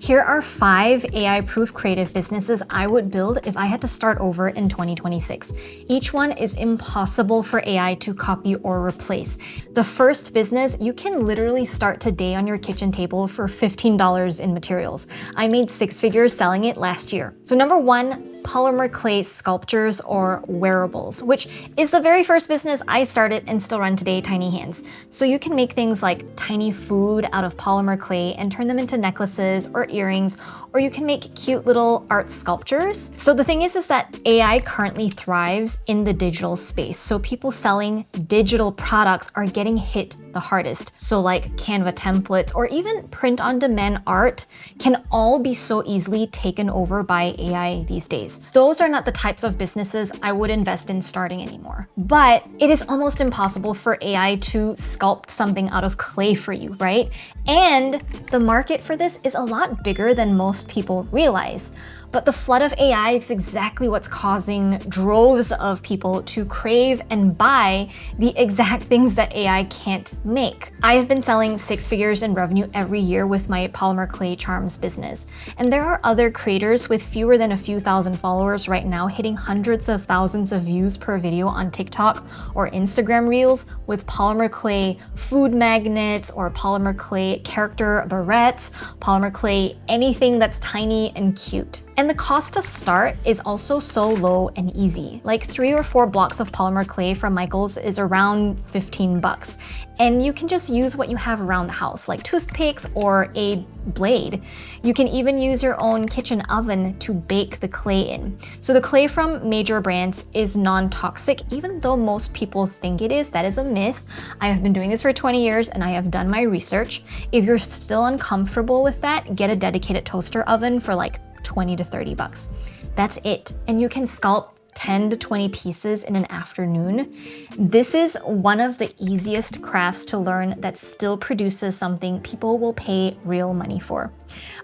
Here are 5 AI-proof creative businesses I would build if I had to start over in 2026. Each one is impossible for AI to copy or replace. The first business, you can literally start today on your kitchen table for $15 in materials. I made 6 figures selling it last year. So number 1, polymer clay sculptures or wearables, which is the very first business I started and still run today, Tiny Hands. So you can make things like tiny food out of polymer clay and turn them into necklaces or earrings, or you can make cute little art sculptures. So the thing is that AI currently thrives in the digital space. So people selling digital products are getting hit the hardest. So like Canva templates or even print-on-demand art can all be so easily taken over by AI these days. Those are not the types of businesses I would invest in starting anymore. But it is almost impossible for AI to sculpt something out of clay for you, right? And the market for this is a lot bigger than most people realize. But the flood of AI is exactly what's causing droves of people to crave and buy the exact things that AI can't make. I have been selling 6 figures in revenue every year with my polymer clay charms business. And there are other creators with fewer than a few thousand followers right now hitting hundreds of thousands of views per video on TikTok or Instagram Reels with polymer clay food magnets or polymer clay character barrettes, polymer clay anything that's tiny and cute. And the cost to start is also so low and easy. Like 3 or 4 blocks of polymer clay from Michael's is around 15 bucks. And you can just use what you have around the house, like toothpicks or a blade. You can even use your own kitchen oven to bake the clay in. So the clay from major brands is non-toxic, even though most people think it is. That is a myth. I have been doing this for 20 years and I have done my research. If you're still uncomfortable with that, get a dedicated toaster oven for like 20 to 30 bucks. That's it. And you can sculpt 10 to 20 pieces in an afternoon. This is one of the easiest crafts to learn that still produces something people will pay real money for.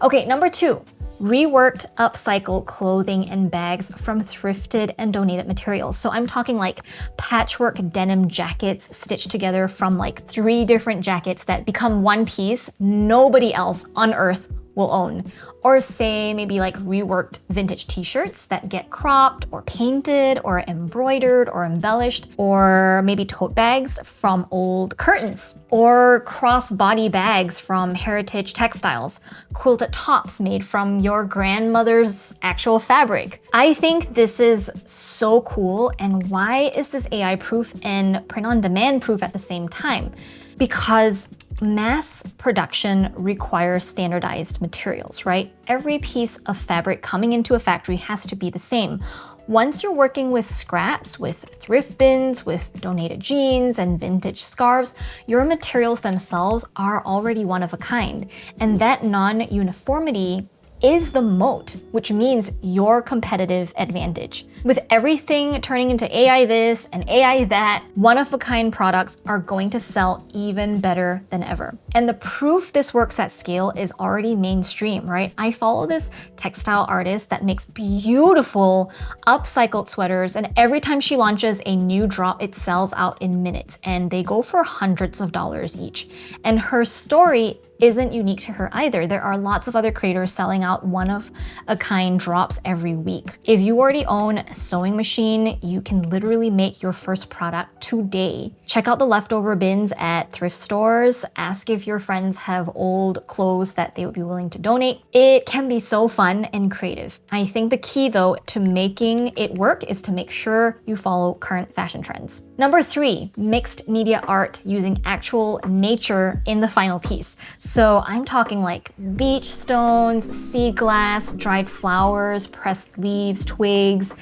Okay, number 2, reworked, upcycled clothing and bags from thrifted and donated materials. So I'm talking like patchwork denim jackets stitched together from like 3 different jackets that become one piece nobody else on earth will own. Or say maybe like reworked vintage t-shirts that get cropped or painted or embroidered or embellished, or maybe tote bags from old curtains, or cross-body bags from heritage textiles, quilted tops made from your grandmother's actual fabric. I think this is so cool. And why is this AI proof and print-on-demand proof at the same time? Because mass production requires standardized materials, right? Every piece of fabric coming into a factory has to be the same. Once you're working with scraps, with thrift bins, with donated jeans and vintage scarves, your materials themselves are already one of a kind. And that non-uniformity is the moat, which means your competitive advantage. With everything turning into AI this and AI that, one-of-a-kind products are going to sell even better than ever. And the proof this works at scale is already mainstream, right? I follow this textile artist that makes beautiful upcycled sweaters, and every time she launches a new drop, it sells out in minutes, and they go for hundreds of dollars each. And her story isn't unique to her either. There are lots of other creators selling out one-of-a-kind drops every week. If you already own a sewing machine, you can literally make your first product today. Check out the leftover bins at thrift stores. Ask if your friends have old clothes that they would be willing to donate. It can be so fun and creative. I think the key though to making it work is to make sure you follow current fashion trends. Number 3, mixed media art using actual nature in the final piece. So I'm talking like beach stones, sea glass, dried flowers, pressed leaves, twigs,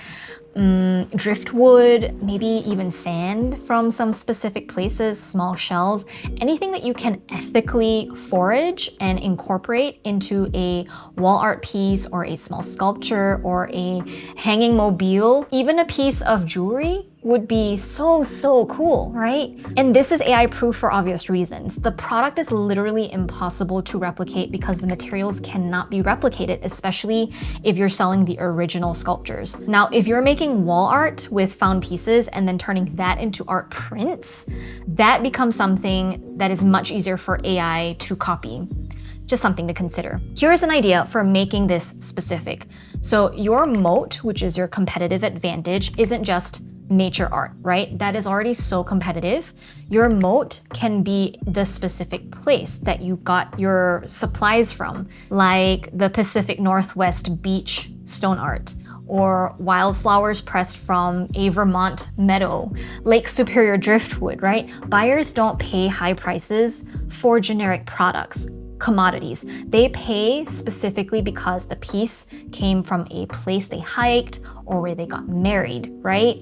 driftwood, maybe even sand from some specific places, small shells, anything that you can ethically forage and incorporate into a wall art piece or a small sculpture or a hanging mobile, even a piece of jewelry would be so cool, right? And this is AI proof for obvious reasons. The product is literally impossible to replicate because the materials cannot be replicated, especially if you're selling the original sculptures. Now, if you're making wall art with found pieces and then turning that into art prints, that becomes something that is much easier for AI to copy. just something to consider. Here's an idea for making this specific. So your moat, which is your competitive advantage, isn't just nature art, right? That is already so competitive. Your moat can be the specific place that you got your supplies from, like the Pacific Northwest beach stone art, or wildflowers pressed from a Vermont meadow, Lake Superior driftwood, right? Buyers don't pay high prices for generic products, commodities. They pay specifically because the piece came from a place they hiked or where they got married, right?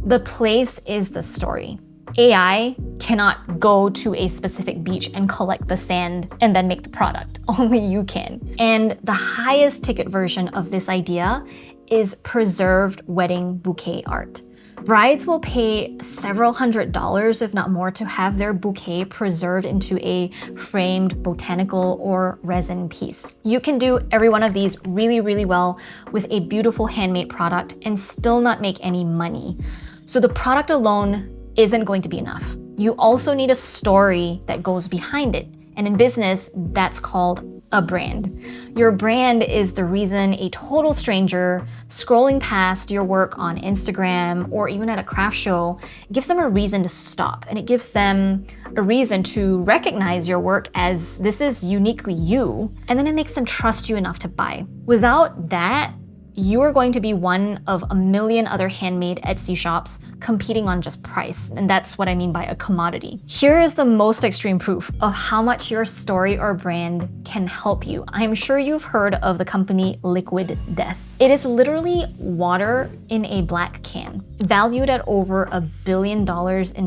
The place is the story. AI cannot go to a specific beach and collect the sand and then make the product. Only you can. And the highest ticket version of this idea is preserved wedding bouquet art. Brides will pay several $100s, if not more, to have their bouquet preserved into a framed botanical or resin piece. You can do every one of these really, really well with a beautiful handmade product and still not make any money. So the product alone isn't going to be enough. You also need a story that goes behind it. And in business, that's called a brand. Your brand is the reason a total stranger scrolling past your work on Instagram or even at a craft show gives them a reason to stop, and it gives them a reason to recognize your work as this is uniquely you, and then it makes them trust you enough to buy. Without that, you are going to be one of a million other handmade Etsy shops competing on just price. And that's what I mean by a commodity. Here is the most extreme proof of how much your story or brand can help you. I'm sure you've heard of the company Liquid Death. It is literally water in a black can, valued at over $1 billion in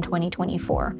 2024.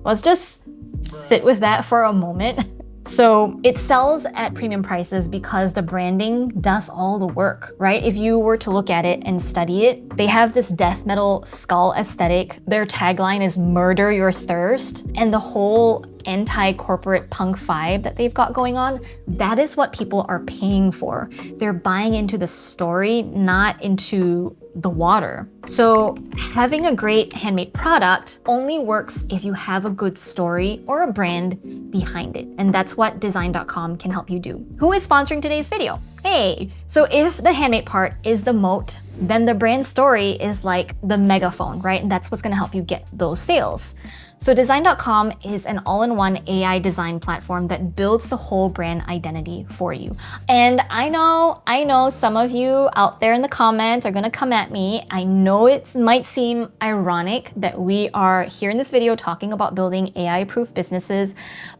Let's just sit with that for a moment. So it sells at premium prices because the branding does all the work, right? If you were to look at it and study it, they have this death metal skull aesthetic. Their tagline is "Murder Your Thirst," and the whole anti-corporate punk vibe that they've got going on, that is what people are paying for. They're buying into the story, not into the water. So having a great handmade product only works if you have a good story or a brand behind it. And that's what design.com can help you do. Who is sponsoring today's video? Hey! So if the handmade part is the moat, then the brand story is like the megaphone, right? And that's what's gonna help you get those sales. So design.com is an all-in-one AI design platform that builds the whole brand identity for you. And I know some of you out there in the comments are gonna come at me. I know it might seem ironic that we are here in this video talking about building AI-proof businesses,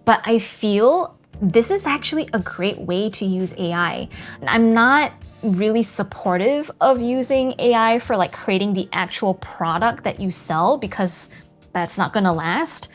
but I feel this is actually a great way to use AI. I'm not really supportive of using AI for like creating the actual product that you sell because that's not gonna last,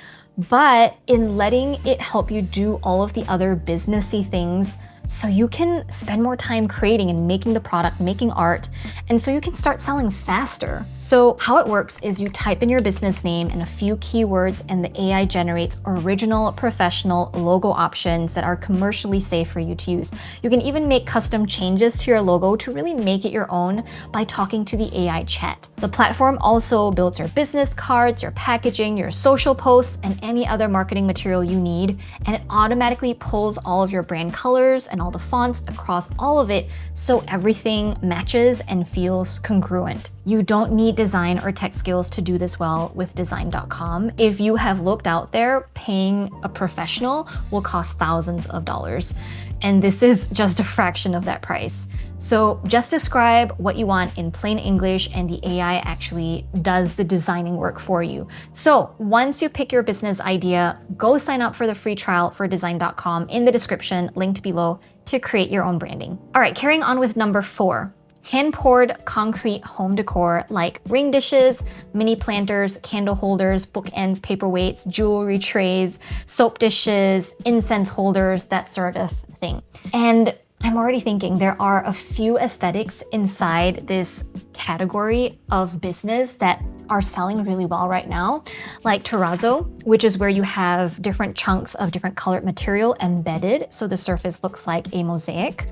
but in letting it help you do all of the other businessy things so you can spend more time creating and making the product, making art, and so you can start selling faster. So how it works is you type in your business name and a few keywords and the AI generates original professional logo options that are commercially safe for you to use. You can even make custom changes to your logo to really make it your own by talking to the AI chat. The platform also builds your business cards, your packaging, your social posts, and any other marketing material you need, and it automatically pulls all of your brand colors and all the fonts across all of it so everything matches and feels congruent. You don't need design or tech skills to do this well with design.com. If you have looked out there, paying a professional will cost thousands of dollars. And this is just a fraction of that price. So just describe what you want in plain English and the AI actually does the designing work for you. So once you pick your business idea, go sign up for the free trial for design.com in the description, linked below, to create your own branding. All right, carrying on with number 4. Hand-poured concrete home decor like ring dishes, mini planters, candle holders, bookends, paperweights, jewelry trays, soap dishes, incense holders, that sort of thing. And I'm already thinking there are a few aesthetics inside this category of business that are selling really well right now, like terrazzo, which is where you have different chunks of different colored material embedded, so the surface looks like a mosaic.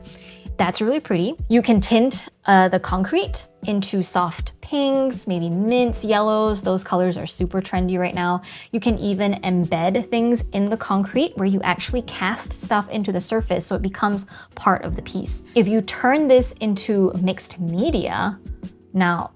That's really pretty. You can tint the concrete into soft pinks, maybe mints, yellows. Those colors are super trendy right now. You can even embed things in the concrete where you actually cast stuff into the surface so it becomes part of the piece. If you turn this into mixed media, now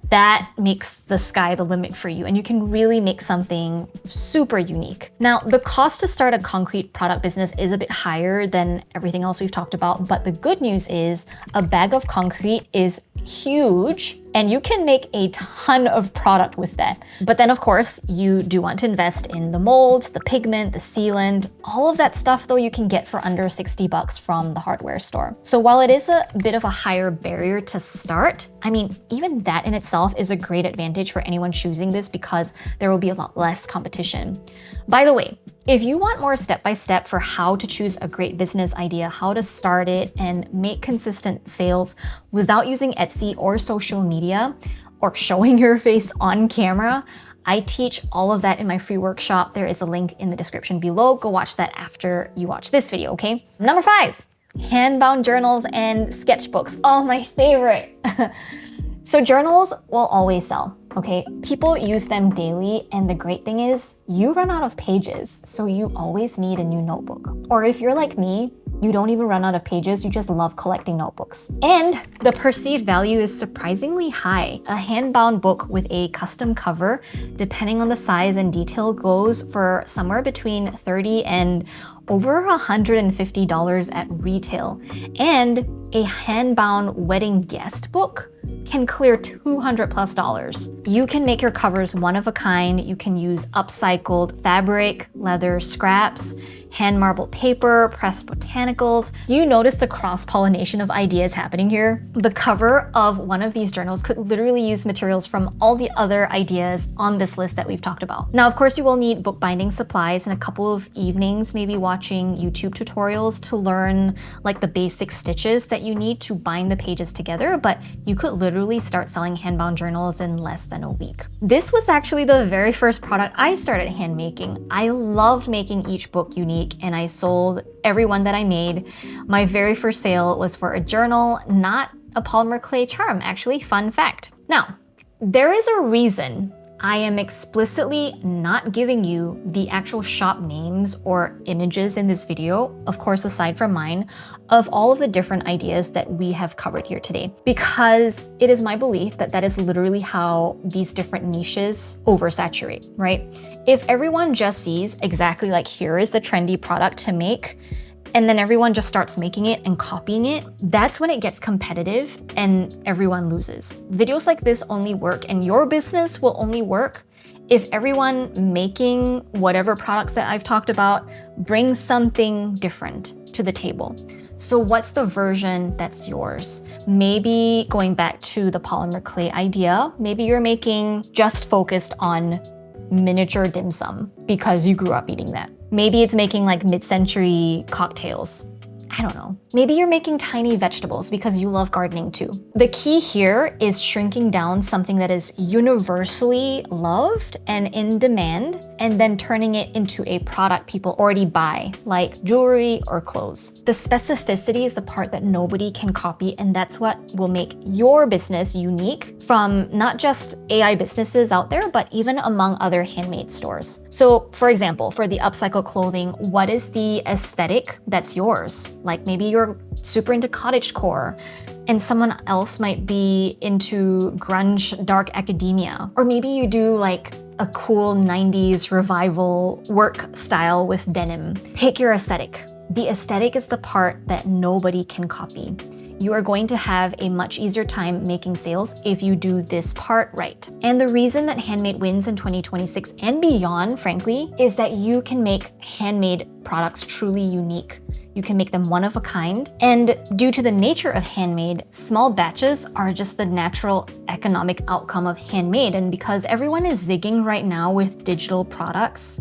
that makes the sky the limit for you, and you can really make something super unique. Now, the cost to start a concrete product business is a bit higher than everything else we've talked about, but the good news is a bag of concrete is huge and you can make a ton of product with that. But then of course, you do want to invest in the molds, the pigment, the sealant, all of that stuff though you can get for under 60 bucks from the hardware store. So while it is a bit of a higher barrier to start, I mean, even that in itself is a great advantage for anyone choosing this because there will be a lot less competition. By the way, if you want more step-by-step for how to choose a great business idea, how to start it and make consistent sales without using Etsy or social media or showing your face on camera, I teach all of that in my free workshop. There is a link in the description below. Go watch that after you watch this video, okay? Number 5, hand-bound journals and sketchbooks. Oh, my favorite. So journals will always sell, okay? People use them daily, and the great thing is you run out of pages, so you always need a new notebook. Or if you're like me, you don't even run out of pages, you just love collecting notebooks. And the perceived value is surprisingly high. A hand-bound book with a custom cover, depending on the size and detail, goes for somewhere between $30 and over $150 at retail. And a hand-bound wedding guest book can clear $200+. You can make your covers one of a kind. You can use upcycled fabric, leather scraps, hand marbled paper, pressed botanicals. You notice the cross-pollination of ideas happening here? The cover of one of these journals could literally use materials from all the other ideas on this list that we've talked about. Now, of course, you will need bookbinding supplies and a couple of evenings, maybe watching YouTube tutorials to learn like the basic stitches that you need to bind the pages together, but you could literally start selling hand-bound journals in less than a week. This was actually the very first product I started hand making. I loved making each book unique, and I sold every one that I made. My very first sale was for a journal, not a polymer clay charm, actually. Fun fact. Now, there is a reason I am explicitly not giving you the actual shop names or images in this video, of course, aside from mine, of all of the different ideas that we have covered here today, because it is my belief that that is literally how these different niches oversaturate, right? If everyone just sees exactly like, here is the trendy product to make, and then everyone just starts making it and copying it, that's when it gets competitive and everyone loses. Videos like this only work, and your business will only work if everyone making whatever products that I've talked about brings something different to the table. So what's the version that's yours? Maybe going back to the polymer clay idea, maybe you're making just focused on miniature dim sum because you grew up eating that. Maybe it's making like mid-century cocktails. I don't know. Maybe you're making tiny vegetables because you love gardening too. The key here is shrinking down something that is universally loved and in demand, and then turning it into a product people already buy, like jewelry or clothes. The specificity is the part that nobody can copy, and that's what will make your business unique from not just AI businesses out there, but even among other handmade stores. So for example, for the upcycle clothing, what is the aesthetic that's yours? Like maybe you're super into cottagecore, and someone else might be into grunge dark academia. Or maybe you do like a cool 90s revival work style with denim. Pick your aesthetic. The aesthetic is the part that nobody can copy. You are going to have a much easier time making sales if you do this part right. And the reason that handmade wins in 2026 and beyond, frankly, is that you can make handmade products truly unique. You can make them one of a kind. And due to the nature of handmade, small batches are just the natural economic outcome of handmade. And because everyone is zigging right now with digital products,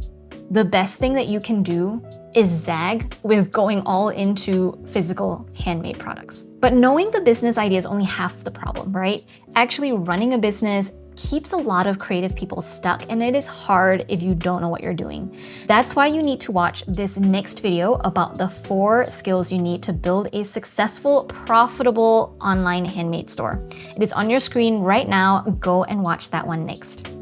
the best thing that you can do is zag with going all into physical handmade products. But knowing the business idea is only half the problem, right? Actually running a business keeps a lot of creative people stuck, and it is hard if you don't know what you're doing. That's why you need to watch this next video about the 4 skills you need to build a successful, profitable online handmade store. It is on your screen right now. Go and watch that one next.